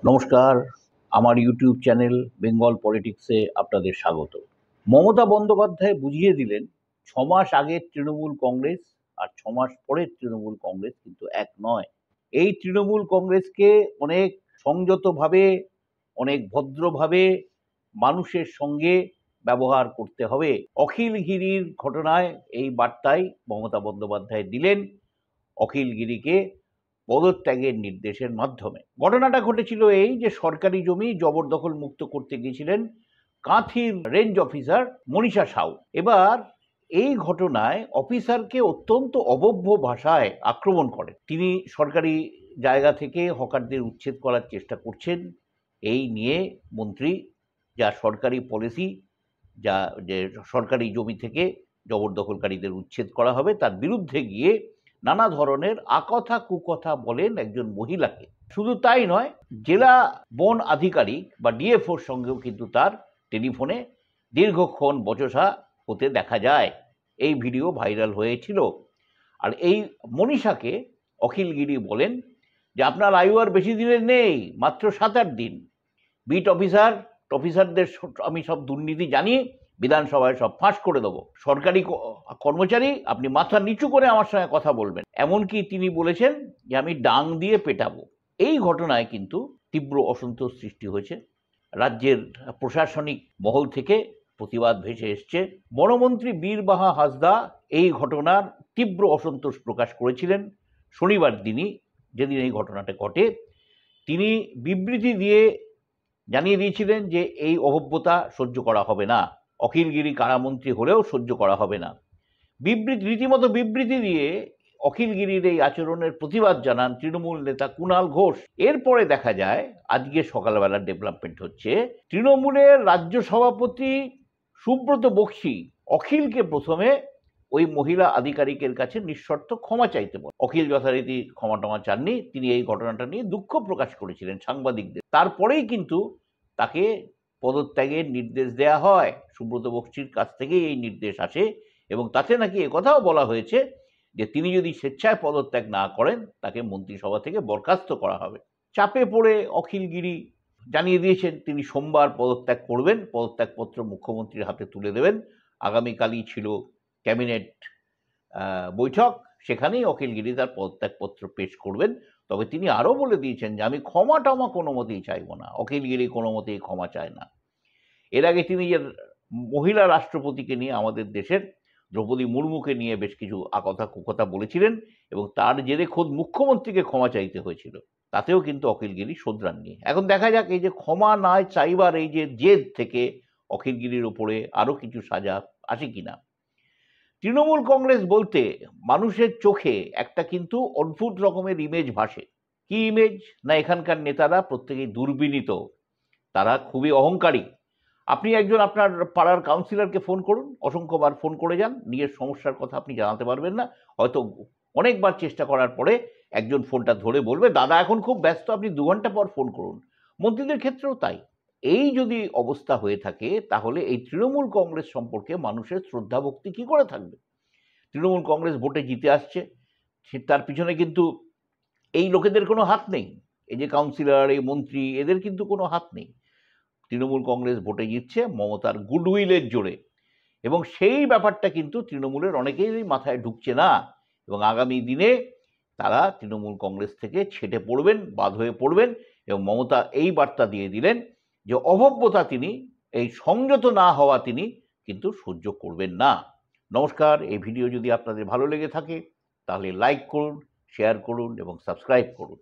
নমস্কার, আমার YouTube channel Bengal পলিটিক্সে আপনাদের স্বাগত। মমতা বন্দ্যোপাধ্যায় বুঝিয়ে দিলেন ৬ মাস আগের তৃণমূল কংগ্রেস আর ৬ মাস পরের তৃণমূল কংগ্রেস কিন্তু এক নয়। এই তৃণমূল কংগ্রেসকে অনেক সংযতভাবে, অনেক ভদ্রভাবে মানুষের সঙ্গে ব্যবহার করতে হবে। অখিলগিরির ঘটনায় এই বার্তাই মমতা বন্দ্যোপাধ্যায় দিলেন অখিলগিরিকে পদত্যাগের নির্দেশের মাধ্যমে। ঘটনাটা ঘটেছিল এই যে সরকারি জমি জবরদখল মুক্ত করতে গিয়েছিলেন কাঁথির রেঞ্জ অফিসার মনীষা সাউ। এবার এই ঘটনায় অফিসারকে অত্যন্ত অভব্য ভাষায় আক্রমণ করেন। তিনি সরকারি জায়গা থেকে হকারদের উচ্ছেদ করার চেষ্টা করছেন, এই নিয়ে মন্ত্রী যা সরকারি পলিসি, যা যে সরকারি জমি থেকে জবরদখলকারীদের উচ্ছেদ করা হবে তার বিরুদ্ধে গিয়ে নানা ধরনের আকথা কুকথা বলেন একজন মহিলাকে। শুধু তাই নয়, জেলা বন আধিকারিক বা ডিএফওর সঙ্গেও কিন্তু তার টেলিফোনে দীর্ঘক্ষণ বচসা হতে দেখা যায়। এই ভিডিও ভাইরাল হয়েছিল। আর এই মনীষাকে অখিলগিরি বলেন যে আপনার আয়ু আর বেশি দিনের নেই, মাত্র 7-8 দিন। বিট অফিসারদের আমি সব দুর্নীতি জানিয়ে বিধানসভায় সব ফাঁস করে দেবো। সরকারি কর্মচারী, আপনি মাথা নিচু করে আমার সঙ্গে কথা বলবেন। এমনকি তিনি বলেছেন যে আমি ডাং দিয়ে পেটাবো। এই ঘটনায় কিন্তু তীব্র অসন্তোষ সৃষ্টি হয়েছে। রাজ্যের প্রশাসনিক মহল থেকে প্রতিবাদ ভেসে এসছে। বনমন্ত্রী বীরবাহা হাসদা এই ঘটনার তীব্র অসন্তোষ প্রকাশ করেছিলেন শনিবার দিনই, যেদিন এই ঘটনাটা ঘটে। তিনি বিবৃতি দিয়ে জানিয়ে দিয়েছিলেন যে এই অভব্যতা সহ্য করা হবে না, অখিলগিরি কারামন্ত্রী হলেও সহ্য করা হবে না। রীতিমতো বিবৃতি দিয়ে অখিলগিরির এই আচরণের প্রতিবাদ জানান তৃণমূল নেতা কুণাল ঘোষ। এরপরে দেখা যায় আজকে সকালবেলা ডেভেলপমেন্ট হচ্ছে, তৃণমূলের রাজ্য সভাপতি সুব্রত বক্সি অখিলকে প্রথমে ওই মহিলা আধিকারিকের কাছে নিঃশর্ত ক্ষমা চাইতে বলেন। অখিল যথারীতি ক্ষমা টমা চাননি, তিনি এই ঘটনাটা নিয়ে দুঃখ প্রকাশ করেছিলেন সাংবাদিকদের। তারপরেই কিন্তু তাকে পদত্যাগের নির্দেশ দেয়া হয়। সুব্রত বক্সির কাছ থেকেই এই নির্দেশ আসে এবং তাতে নাকি একথাও বলা হয়েছে যে তিনি যদি স্বেচ্ছায় পদত্যাগ না করেন তাকে মন্ত্রিসভা থেকে বরখাস্ত করা হবে। চাপে পড়ে অখিলগিরি জানিয়ে দিয়েছেন তিনি সোমবার পদত্যাগ করবেন, পদত্যাগপত্র মুখ্যমন্ত্রীর হাতে তুলে দেবেন। আগামীকালই ছিল ক্যাবিনেট বৈঠক, সেখানেই অখিলগিরি তার পদত্যাগপত্র পেশ করবেন। তবে তিনি আরও বলে দিয়েছেন যে আমি ক্ষমা টমা কোনো মতেই চাইব না। অখিলগিরি কোনো মতেই ক্ষমা চায় না। এর আগে তিনি যে মহিলা রাষ্ট্রপতিকে নিয়ে, আমাদের দেশের দ্রৌপদী মুর্মুকে নিয়ে বেশ কিছু আকথা কুকথা বলেছিলেন এবং তার জেরে খোদ মুখ্যমন্ত্রীকে ক্ষমা চাইতে হয়েছিল। তাতেও কিন্তু অখিলগিরি শোধরাননি। এখন দেখা যাক এই যে ক্ষমা না চাইবার এই যে জেদ থেকে অখিলগিরির ওপরে আরও কিছু সাজা আসে কিনা। তৃণমূল কংগ্রেস বলতে মানুষের চোখে একটা কিন্তু অদ্ভুত রকমের ইমেজ ভাসে। কি ইমেজ? না এখানকার নেতারা প্রত্যেকেই দুর্বিনীত, তারা খুবই অহংকারী। আপনি একজন আপনার পাড়ার কাউন্সিলরকে ফোন করুন, অসংখ্যবার ফোন করে যান, নিজের সমস্যার কথা আপনি জানাতে পারবেন না। হয়তো অনেকবার চেষ্টা করার পরে একজন ফোনটা ধরে বলবে দাদা এখন খুব ব্যস্ত, আপনি 2 ঘন্টা পর ফোন করুন। মন্ত্রীদের ক্ষেত্রেও তাই। এই যদি অবস্থা হয়ে থাকে তাহলে এই তৃণমূল কংগ্রেস সম্পর্কে মানুষের শ্রদ্ধা ভক্তি কি করে থাকবে? তৃণমূল কংগ্রেস ভোটে জিতে আসছে, তার পিছনে কিন্তু এই লোকেদের কোনো হাত নেই। এই যে কাউন্সিলর, এই মন্ত্রী, এদের কিন্তু কোনো হাত নেই। তৃণমূল কংগ্রেস ভোটে জিতছে মমতার গুডউইলের জোরে, এবং সেই ব্যাপারটা কিন্তু তৃণমূলের অনেকেরই মাথায় ঢুকছে না। এবং আগামী দিনে তারা তৃণমূল কংগ্রেস থেকে ছেটে পড়বেন, বাদ হয়ে পড়বেন। এবং মমতা এই বার্তা দিয়ে দিলেন যে অভব্যতা তিনি, এই সংযত না হওয়া তিনি কিন্তু সহ্য করবেন না। নমস্কার, এই ভিডিও যদি আপনাদের ভালো লেগে থাকে তাহলে লাইক করুন, শেয়ার করুন এবং সাবস্ক্রাইব করুন।